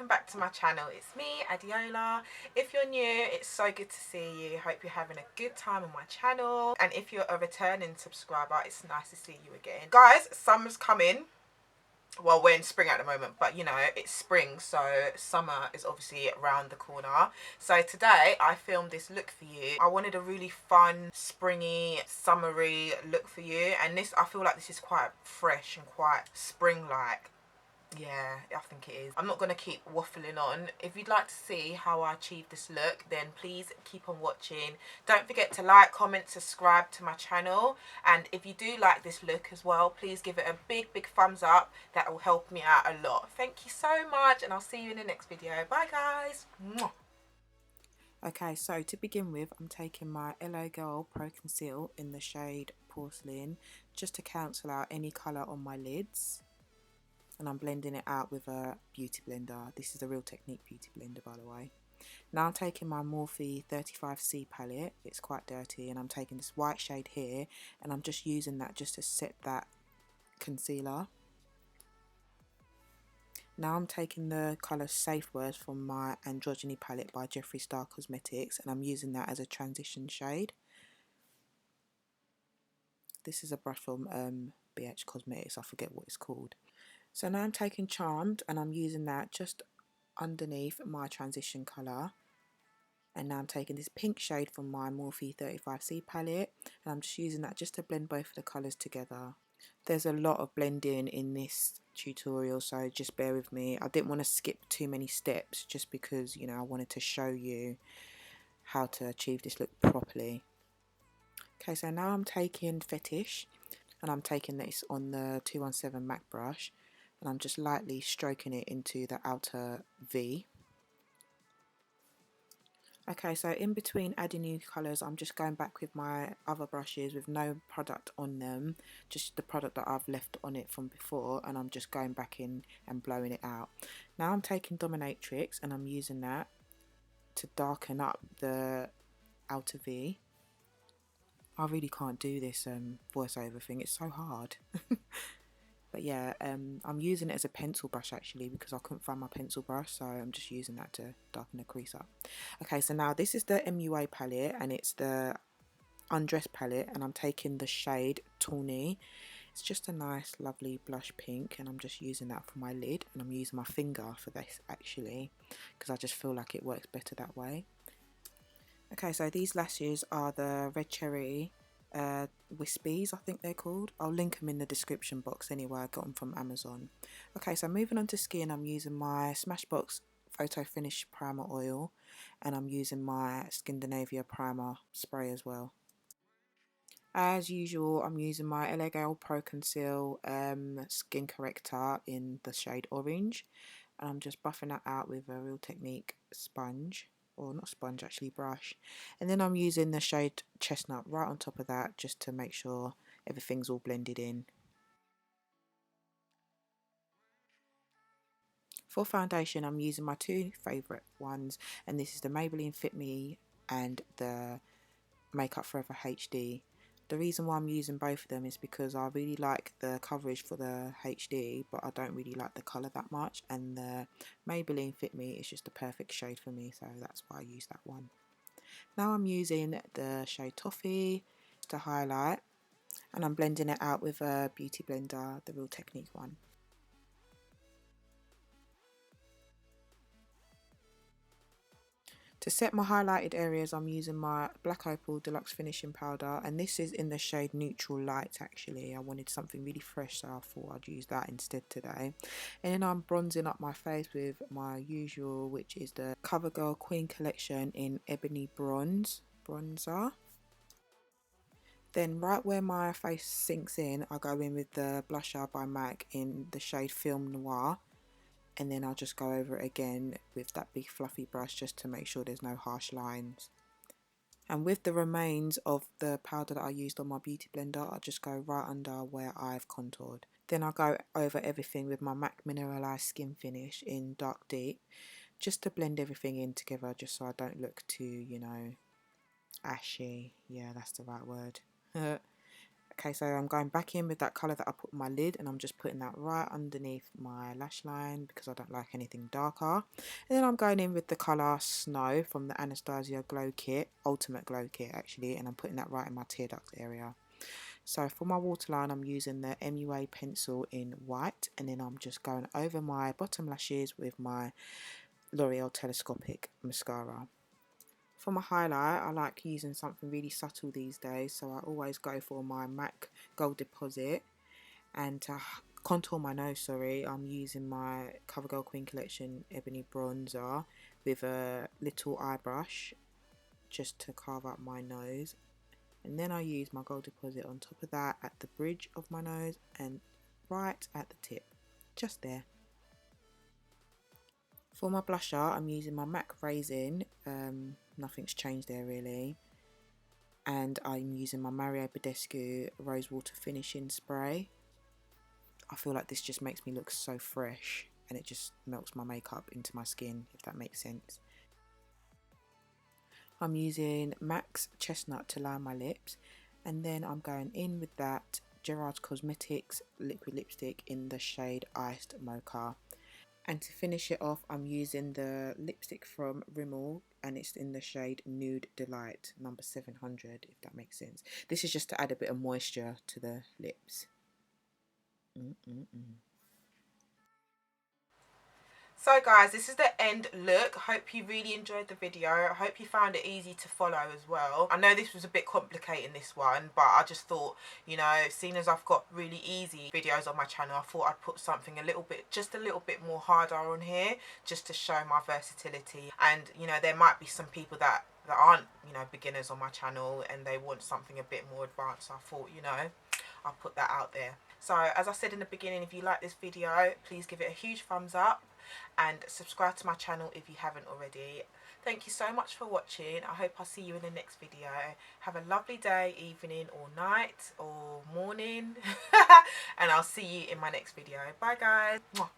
welcome back to my channel. It's me, Adiola. If you're new, it's so good to see you. Hope you're having a good time on my channel, and if you're a returning subscriber, it's nice to see you again. Guys, summer's coming. Well, we're in spring at the moment, but you know, it's spring, so summer is obviously around the corner. So today I filmed this look for you. I wanted a really fun, springy, summery look for you, and this, I feel like this is quite fresh and quite spring-like. Yeah, I think it is. I'm not going to keep waffling on. If you'd like to see how I achieve this look, then please keep on watching. Don't forget to like, comment, subscribe to my channel. And if you do like this look as well, please give it a big thumbs up. That will help me out a lot. Thank you so much, and I'll see you in the next video. Bye guys. Mwah. Okay, so to begin with, I'm taking my LA Girl Pro Conceal in the shade Porcelain, just to cancel out any colour on my lids. And I'm blending it out with a beauty blender. This is a Real Technique beauty blender, by the way. Now I'm taking my Morphe 35C palette. It's quite dirty, and I'm taking this white shade here, and I'm just using that just to set that concealer. Now I'm taking the colour Safe Words from my Androgyny palette by Jeffree Star Cosmetics, and I'm using that as a transition shade. This is a brush from BH Cosmetics, I forget what it's called. So now I'm taking Charmed, and I'm using that just underneath my transition colour. And now I'm taking this pink shade from my Morphe 35C palette, and I'm just using that just to blend both of the colours together. There's a lot of blending in this tutorial, so just bear with me. I didn't want to skip too many steps just because, you know, I wanted to show you how to achieve this look properly. Okay, so now I'm taking Fetish, and I'm taking this on the 217 MAC brush, and I'm just lightly stroking it into the outer V. Okay, so in between adding new colours, I'm just going back with my other brushes with no product on them, just the product that I've left on it from before, and I'm just going back in and blowing it out. Now I'm taking Dominatrix, and I'm using that to darken up the outer V. I really can't do this voiceover thing, it's so hard. But yeah, I'm using it as a pencil brush actually, because I couldn't find my pencil brush, so I'm just using that to darken the crease up. Okay, so now this is the MUA palette, and it's the Undressed palette, and I'm taking the shade Tawny. It's just a nice lovely blush pink, and I'm just using that for my lid, and I'm using my finger for this actually, because I just feel like it works better that way. Okay, so these lashes are the Red Cherry Wispies, I think they're called. I'll link them in the description box anyway. I got them from Amazon. Okay, so moving on to skin, I'm using my SmashBox Photo Finish Primer Oil, and I'm using my Skindinavia Primer Spray as well. As usual, I'm using my LA Girl Pro Conceal Skin Corrector in the shade Orange, and I'm just buffing that out with a Real Technique sponge. Or not sponge, actually brush. And then I'm using the shade Chestnut right on top of that, just to make sure everything's all blended in. For foundation, I'm using my two favourite ones, and this is the Maybelline Fit Me and the Makeup Forever HD. The reason why I'm using both of them is because I really like the coverage for the HD, but I don't really like the colour that much, and the Maybelline Fit Me is just the perfect shade for me, so that's why I use that one. Now I'm using the shade Toffee to highlight, and I'm blending it out with a beauty blender, the Real Technique one. To set my highlighted areas, I'm using my Black Opal Deluxe Finishing Powder, and this is in the shade Neutral Light actually. I wanted something really fresh, so I thought I'd use that instead today. And then I'm bronzing up my face with my usual, which is the CoverGirl Queen Collection in Ebony Bronze bronzer. Then right where my face sinks in, I go in with the blusher by MAC in the shade Film Noir. And then I'll just go over it again with that big fluffy brush just to make sure there's no harsh lines. And with the remains of the powder that I used on my beauty blender, I'll just go right under where I've contoured. Then I'll go over everything with my MAC Mineralized Skin Finish in Dark Deep, just to blend everything in together, just so I don't look too, you know, ashy. Yeah, that's the right word. Okay, so I'm going back in with that colour that I put in my lid, and I'm just putting that right underneath my lash line because I don't like anything darker. And then I'm going in with the colour Snow from the Anastasia Glow Kit, Ultimate Glow Kit actually, and I'm putting that right in my tear duct area. So for my waterline, I'm using the MUA pencil in white, and then I'm just going over my bottom lashes with my L'Oreal Telescopic mascara. For my highlight, I like using something really subtle these days, so I always go for my MAC Gold Deposit. And to contour my nose, sorry, I'm using my CoverGirl Queen Collection Ebony Bronzer with a little eye brush just to carve up my nose. And then I use my Gold Deposit on top of that at the bridge of my nose and right at the tip, just there. For my blusher, I'm using my MAC Raisin, nothing's changed there really, and I'm using my Mario Badescu Rosewater Finishing Spray. I feel like this just makes me look so fresh, and it just melts my makeup into my skin, if that makes sense. I'm using MAC's Chestnut to line my lips, and then I'm going in with that Gerard Cosmetics liquid lipstick in the shade Iced Mocha. And to finish it off, I'm using the lipstick from Rimmel, and it's in the shade Nude Delight, number 700, if that makes sense. This is just to add a bit of moisture to the lips. So guys, this is the end look. I hope you really enjoyed the video. I hope you found it easy to follow as well. I know this was a bit complicated, this one, but I just thought, you know, seeing as I've got really easy videos on my channel, I thought I'd put something a little bit, just a little bit more harder on here, just to show my versatility. And, you know, there might be some people that aren't, you know, beginners on my channel and they want something a bit more advanced. So I thought, you know, I'll put that out there. So as I said in the beginning, if you like this video, please give it a huge thumbs up and subscribe to my channel if you haven't already. Thank you so much for watching. I hope I'll see you in the next video. Have a lovely day, evening or night or morning and I'll see you in my next video. Bye guys. Mwah.